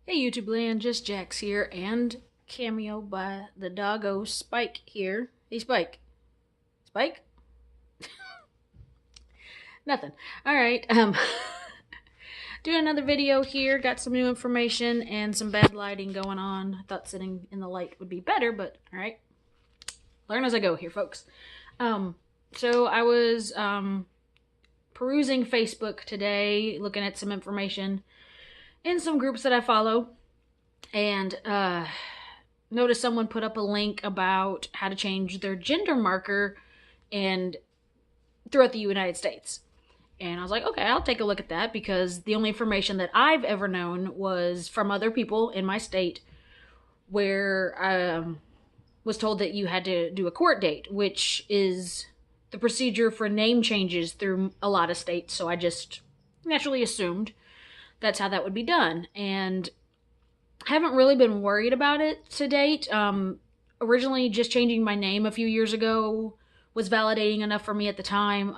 Hey YouTube land, just Jax here, and cameo by the doggo Spike here. Hey Spike. Spike? Nothing. Alright, doing another video here, got some new information and some bad lighting going on. I thought sitting in the light would be better, but alright. Learn as I go here, folks. So I was perusing Facebook today, looking at some information in some groups that I follow, and noticed someone put up a link about how to change their gender marker and throughout the United States. And I was like, okay, I'll take a look at that, because the only information that I've ever known was from other people in my state, where I was told that you had to do a court date, which is the procedure for name changes through a lot of states. So I just naturally assumed that's how that would be done. And haven't really been worried about it to date. Originally, just changing my name a few years ago was validating enough for me at the time.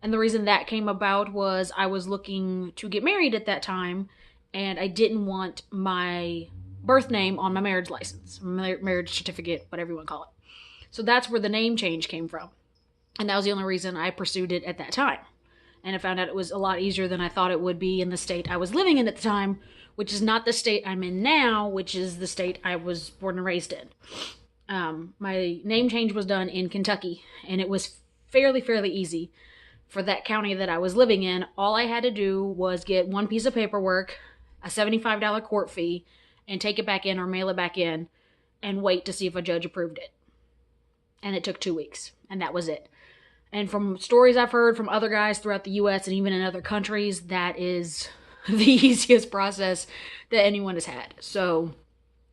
And the reason that came about was I was looking to get married at that time, and I didn't want my birth name on my marriage license, marriage certificate, whatever you want to call it. So that's where the name change came from. And that was the only reason I pursued it at that time. And I found out it was a lot easier than I thought it would be in the state I was living in at the time, which is not the state I'm in now, which is the state I was born and raised in. My name change was done in Kentucky, and it was fairly easy for that county that I was living in. All I had to do was get one piece of paperwork, a $75 court fee, and take it back in or mail it back in and wait to see if a judge approved it. And it took 2 weeks, and that was it. And from stories I've heard from other guys throughout the U.S. and even in other countries, that is the easiest process that anyone has had. So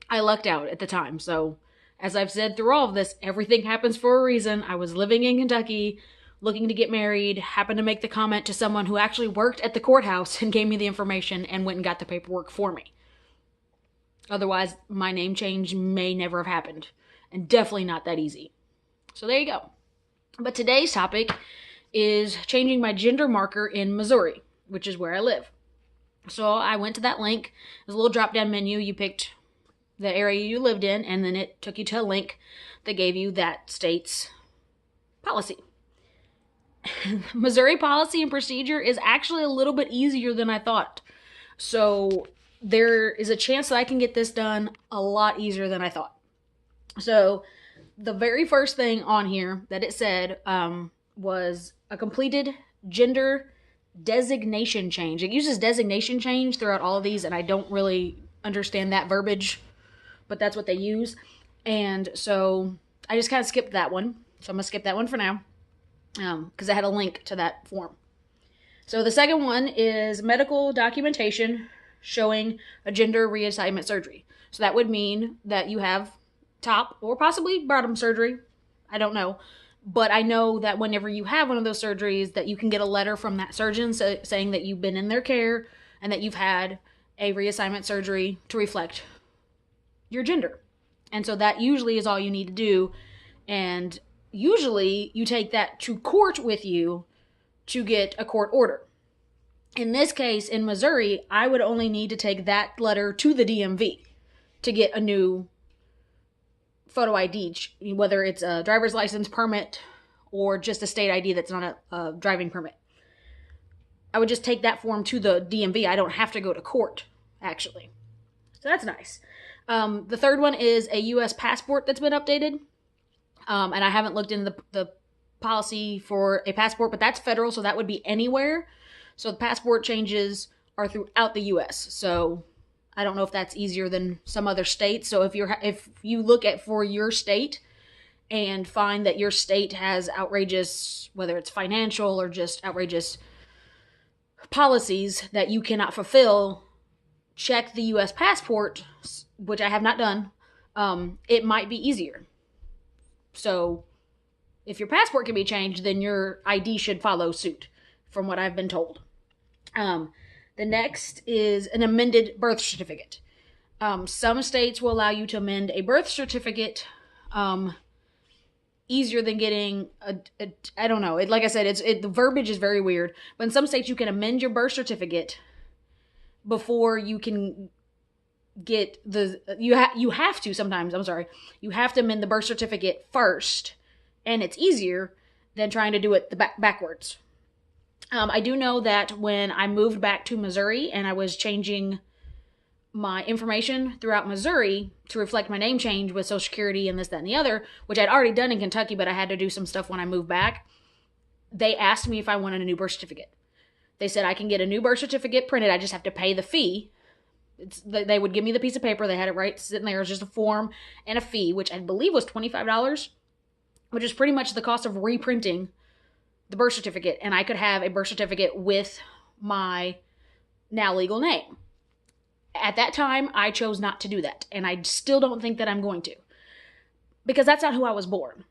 I lucked out at the time. So as I've said through all of this, everything happens for a reason. I was living in Kentucky, looking to get married, happened to make the comment to someone who actually worked at the courthouse and gave me the information and went and got the paperwork for me. Otherwise, my name change may never have happened, and definitely not that easy. So there you go. But today's topic is changing my gender marker in Missouri, which is where I live. So I went to that link. There's a little drop-down menu. You picked the area you lived in, and then it took you to a link that gave you that state's policy. Missouri policy and procedure is actually a little bit easier than I thought. So there is a chance that I can get this done a lot easier than I thought. So the very first thing on here that it said was a completed gender designation change. It uses designation change throughout all of these, and I don't really understand that verbiage, but that's what they use. And so I just kind of skipped that one. So I'm going to skip that one for now, because I had a link to that form. So the second one is medical documentation showing a gender reassignment surgery. So that would mean that you have top or possibly bottom surgery. I don't know. But I know that whenever you have one of those surgeries, that you can get a letter from that surgeon saying that you've been in their care and that you've had a reassignment surgery to reflect your gender. And so that usually is all you need to do. And usually you take that to court with you to get a court order. In this case, in Missouri, I would only need to take that letter to the DMV to get a new photo ID, whether it's a driver's license, permit, or just a state ID that's not a driving permit. I would just take that form to the DMV. I don't have to go to court, actually. So that's nice. The third one is a U.S. passport that's been updated. And I haven't looked into the policy for a passport, but that's federal, so that would be anywhere. So the passport changes are throughout the U.S., so I don't know if that's easier than some other states. So if you look at for your state and find that your state has outrageous, whether it's financial or just outrageous policies that you cannot fulfill, check the U.S. passport, which I have not done. It might be easier. So if your passport can be changed, then your ID should follow suit, from what I've been told. The next is an amended birth certificate. Some states will allow you to amend a birth certificate easier than getting I don't know. Like I said, the verbiage is very weird. But in some states you can amend your birth certificate, before you can get you have to sometimes, you have to amend the birth certificate first, and it's easier than trying to do it backwards. I do know that when I moved back to Missouri and I was changing my information throughout Missouri to reflect my name change with Social Security and this, that, and the other, which I'd already done in Kentucky, but I had to do some stuff when I moved back, they asked me if I wanted a new birth certificate. They said I can get a new birth certificate printed, I just have to pay the fee. They would give me the piece of paper, they had it right sitting there, it was just a form and a fee, which I believe was $25, which is pretty much the cost of reprinting the birth certificate, and I could have a birth certificate with my now legal name. At that time, I chose not to do that, and I still don't think that I'm going to, because that's not who I was born.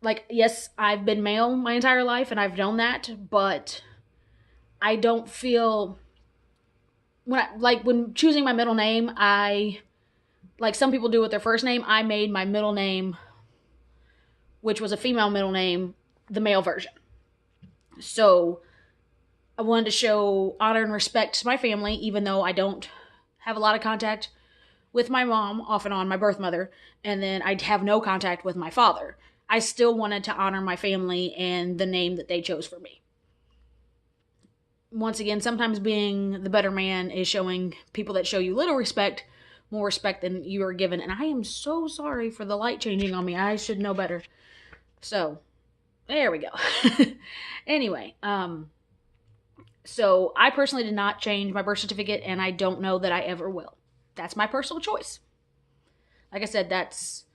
Like, yes, I've been male my entire life, and I've known that, but I don't feel, when choosing my middle name, like some people do with their first name, I made my middle name, which was a female middle name, the male version. So I wanted to show honor and respect to my family, even though I don't have a lot of contact with my mom, off and on, my birth mother, and then I have no contact with my father. I still wanted to honor my family and the name that they chose for me. Once again, sometimes being the better man is showing people that show you little respect more respect than you are given. And I am so sorry for the light changing on me. I should know better. So, there we go. Anyway, so I personally did not change my birth certificate, and I don't know that I ever will. That's my personal choice. Like I said, that's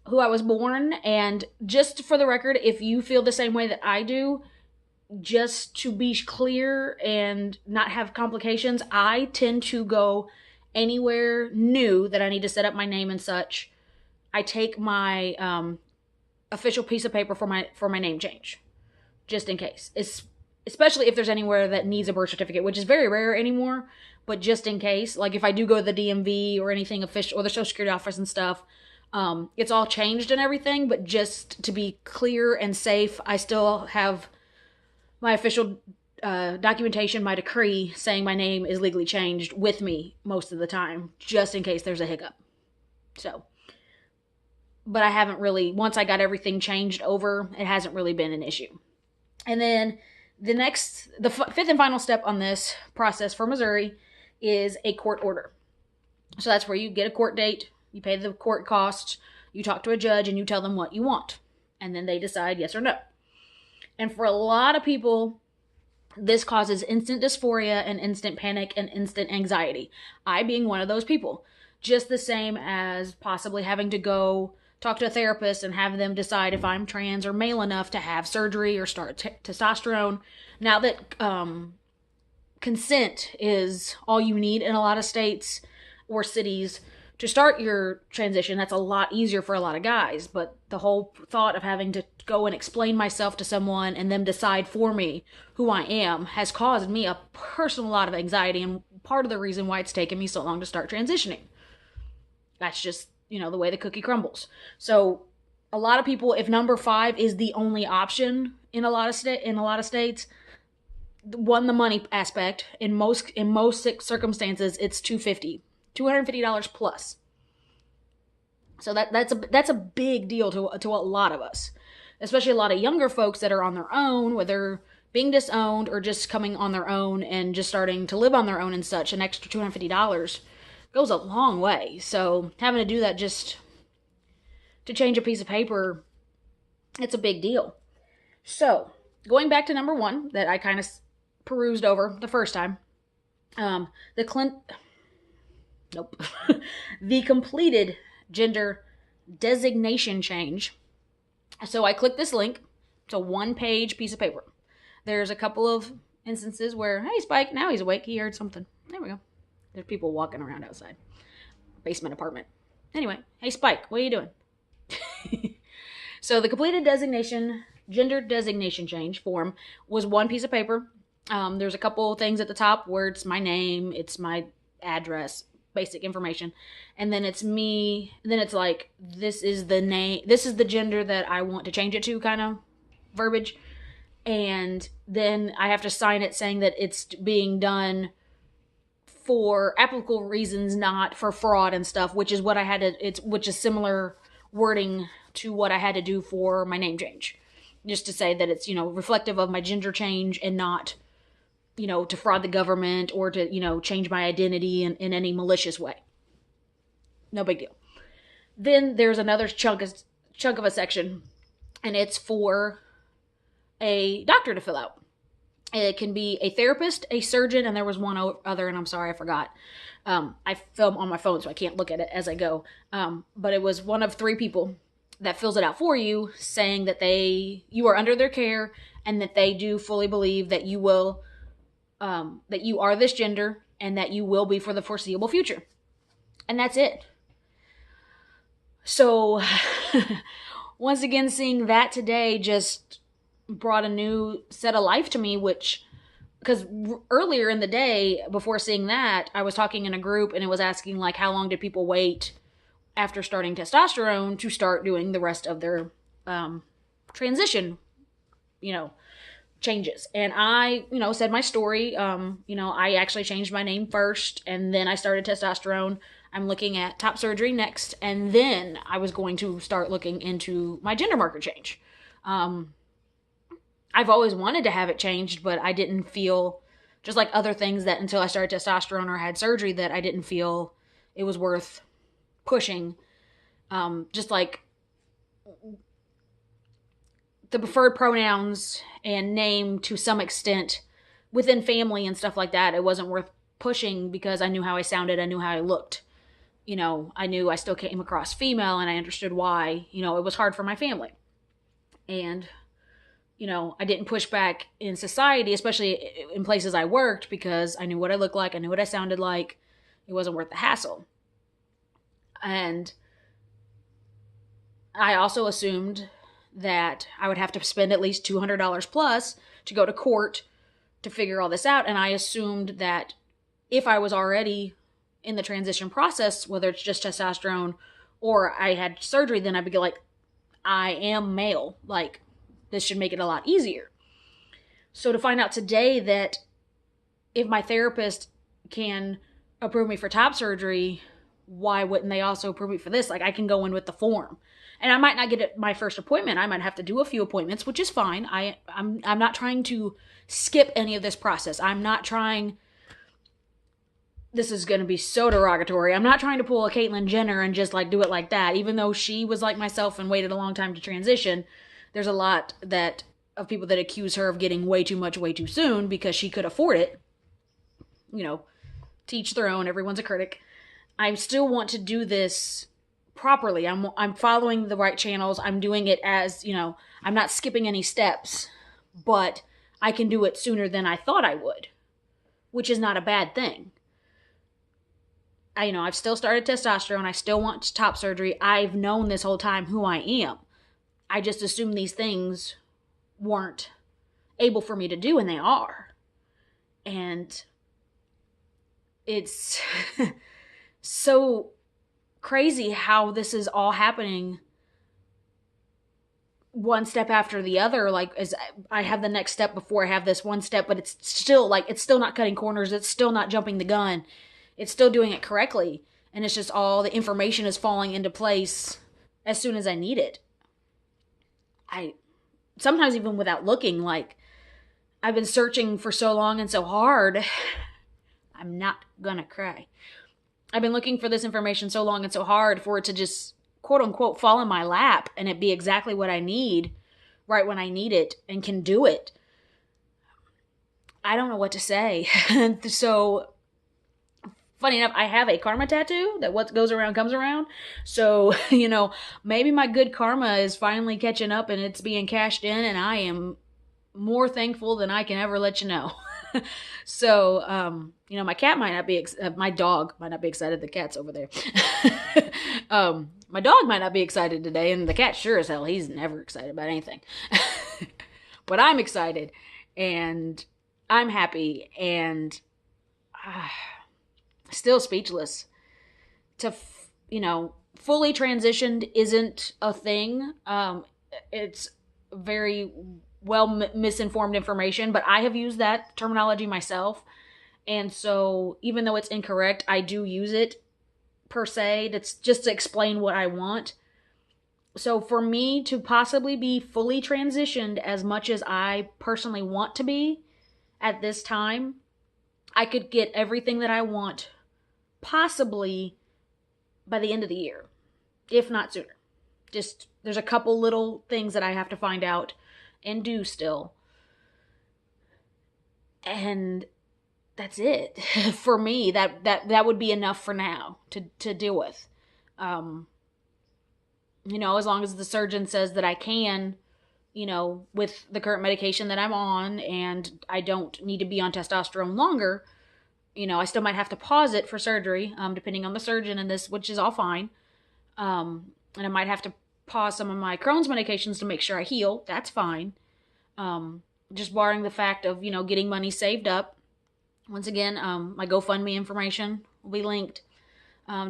who I was born, and just for the record, if you feel the same way that I do, just to be clear and not have complications, I tend to go anywhere new that I need to set up my name and such. I take my official piece of paper for my name change, just in case. Especially if there's anywhere that needs a birth certificate, which is very rare anymore, but just in case, like if I do go to the DMV or anything official, or the Social Security office and stuff, it's all changed and everything, but just to be clear and safe, I still have my official documentation, my decree saying my name is legally changed with me most of the time, just in case there's a hiccup. So, but I haven't really, once I got everything changed over, it hasn't really been an issue. And then the fifth and final step on this process for Missouri is a court order. So that's where you get a court date, you pay the court costs, you talk to a judge, and you tell them what you want. And then they decide yes or no. And for a lot of people, this causes instant dysphoria and instant panic and instant anxiety. I being one of those people. Just the same as possibly having to go talk to a therapist and have them decide if I'm trans or male enough to have surgery or start testosterone. Now that consent is all you need in a lot of states or cities to start your transition, that's a lot easier for a lot of guys. But the whole thought of having to go and explain myself to someone and them decide for me who I am has caused me a personal lot of anxiety, and part of the reason why it's taken me so long to start transitioning. That's just, the way the cookie crumbles. So a lot of people, if number 5 is the only option in a lot of states, the money aspect, in most circumstances, it's $250 plus. So that's a big deal to a lot of us, especially a lot of younger folks that are on their own, whether being disowned or just coming on their own and just starting to live on their own and such. An extra $250 goes a long way. So having to do that just to change a piece of paper, it's a big deal. So going back to number 1 that I kind of perused over the first time, the completed gender designation change. So I clicked this link. It's a 1-page piece of paper. There's a couple of instances where, hey, Spike, now he's awake. He heard something. There we go. There's people walking around outside. Basement apartment. Anyway, hey, Spike, what are you doing? So the completed gender designation change form was 1 piece of paper. There's a couple of things at the top where it's my name, it's my address, basic information, and then it's me. Then it's like, this is the name, this is the gender that I want to change it to, kind of verbiage. And then I have to sign it saying that it's being done for applicable reasons, not for fraud and stuff, which is what I had to, which is similar wording to what I had to do for my name change. Just to say that it's, reflective of my gender change and not, to fraud the government or to, change my identity in any malicious way. No big deal. Then there's another chunk of a section, and it's for a doctor to fill out. It can be a therapist, a surgeon, and there was one other, and I'm sorry, I forgot. I film on my phone, so I can't look at it as I go. But it was one of 3 people that fills it out for you, saying that you are under their care and that they do fully believe that you will, that you are this gender and that you will be for the foreseeable future. And that's it. So, once again, seeing that today just brought a new set of life to me, because earlier in the day, before seeing that, I was talking in a group and it was asking, like, how long did people wait after starting testosterone to start doing the rest of their transition, changes. And I, said my story. I actually changed my name first, and then I started testosterone. I'm looking at top surgery next, and then I was going to start looking into my gender marker change. I've always wanted to have it changed, but I didn't feel, just like other things, that until I started testosterone or had surgery, that I didn't feel it was worth pushing. Just like the preferred pronouns and name, to some extent within family and stuff like that, it wasn't worth pushing because I knew how I sounded, I knew how I looked. I knew I still came across female, and I understood why, it was hard for my family. And, I didn't push back in society, especially in places I worked, because I knew what I looked like, I knew what I sounded like. It wasn't worth the hassle. And I also assumed that I would have to spend at least $200 plus to go to court to figure all this out. And I assumed that if I was already in the transition process, whether it's just testosterone or I had surgery, then I'd be like, I am male. Like, this should make it a lot easier. So to find out today that if my therapist can approve me for top surgery, why wouldn't they also approve me for this? Like, I can go in with the form. And I might not get my first appointment. I might have to do a few appointments, which is fine. I'm not trying to skip any of this process. I'm not trying... This is going to be so derogatory. I'm not trying to pull a Caitlyn Jenner and just do it like that. Even though she was like myself and waited a long time to transition, there's a lot of people that accuse her of getting way too much way too soon because she could afford it. To each their own. Everyone's a critic. I still want to do this properly. I'm following the right channels. I'm doing it as, I'm not skipping any steps, but I can do it sooner than I thought I would, which is not a bad thing. I've still started testosterone. I still want top surgery. I've known this whole time who I am. I just assumed these things weren't able for me to do, and they are. And it's so crazy how this is all happening one step after the other. Like, as I have the next step before I have this one step, but it's still not cutting corners. It's still not jumping the gun. It's still doing it correctly. And it's just all the information is falling into place as soon as I need it. I sometimes even without looking, I've been searching for so long and so hard. I'm not gonna cry. I've been looking for this information so long and so hard for it to just, quote unquote, fall in my lap and it be exactly what I need right when I need it and can do it. I don't know what to say. So, funny enough, I have a karma tattoo that what goes around comes around. So, maybe my good karma is finally catching up and it's being cashed in, and I am more thankful than I can ever let you know. So, my cat might not be, my dog might not be excited. The cat's over there. My dog might not be excited today, and the cat sure as hell, he's never excited about anything. But I'm excited, and I'm happy, and still speechless. To, fully transitioned isn't a thing. It's very well misinformed information, but I have used that terminology myself, And so even though it's incorrect, I do use it per se. That's just to explain what I want. So for me to possibly be fully transitioned as much as I personally want to be at this time, I could get everything that I want possibly by the end of the year, if not sooner. Just there's a couple little things that I have to find out and do still. And that's it. For me, that would be enough for now to deal with. As long as the surgeon says that I can, with the current medication that I'm on, and I don't need to be on testosterone longer, I still might have to pause it for surgery, depending on the surgeon and this, which is all fine. And I might have to pause some of my Crohn's medications to make sure I heal. That's fine. Just barring the fact of, getting money saved up. Once again, my GoFundMe information will be linked.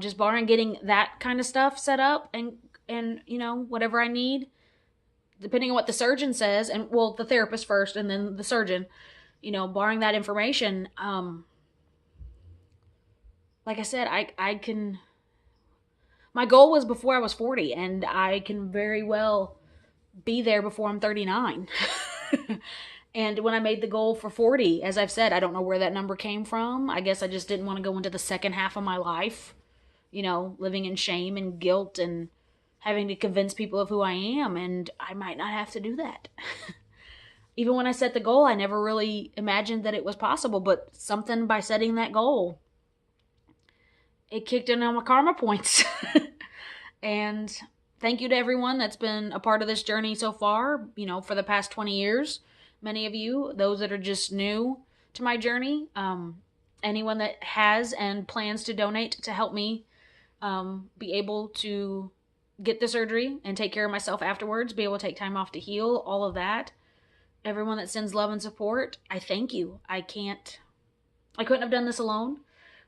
Just barring getting that kind of stuff set up and whatever I need, depending on what the surgeon says, and well, the therapist first and then the surgeon, barring that information, like I said, I can, my goal was before I was 40, and I can very well be there before I'm 39. And when I made the goal for 40, as I've said, I don't know where that number came from. I guess I just didn't want to go into the second half of my life, living in shame and guilt and having to convince people of who I am, and I might not have to do that. Even when I set the goal, I never really imagined that it was possible, but something by setting that goal, it kicked in on my karma points. And thank you to everyone that's been a part of this journey so far, for the past 20 years. Many of you, those that are just new to my journey, anyone that has and plans to donate to help me be able to get the surgery and take care of myself afterwards, be able to take time off to heal, all of that. Everyone that sends love and support, I thank you. I couldn't have done this alone.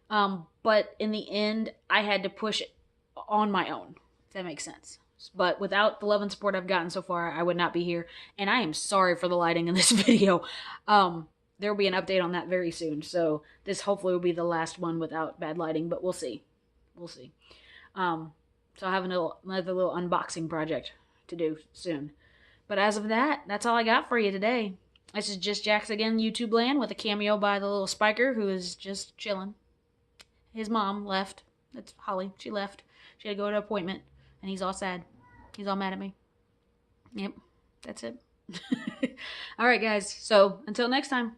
But in the end, I had to push it on my own, if that makes sense. But without the love and support I've gotten so far, I would not be here. And I am sorry for the lighting in this video. There will be an update on that very soon. So this hopefully will be the last one without bad lighting, but we'll see. We'll see. So I have another little unboxing project to do soon. But as of that, that's all I got for you today. This is Just Jax again, YouTube land, with a cameo by the little spiker who is just chilling. His mom left. That's Holly. She left. She had to go to an appointment, and he's all sad. He's all mad at me. Yep, that's it. All right, guys. So until next time.